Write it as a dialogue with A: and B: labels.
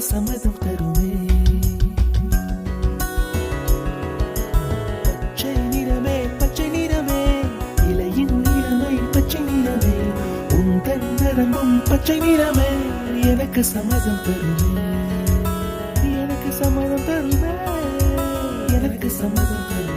A: சம்மதம் தருமே. பச்சை நிறமே பச்சை நிறமே, இலையின் நிறமை பச்சை நிறமே, உந்தன் நரம்பும் பச்சை நிறமே, எனக்கு சம்மதம் தருமே, எனக்கு சம்மதம் தருமே, எனக்கு சம்மதம் தருமே.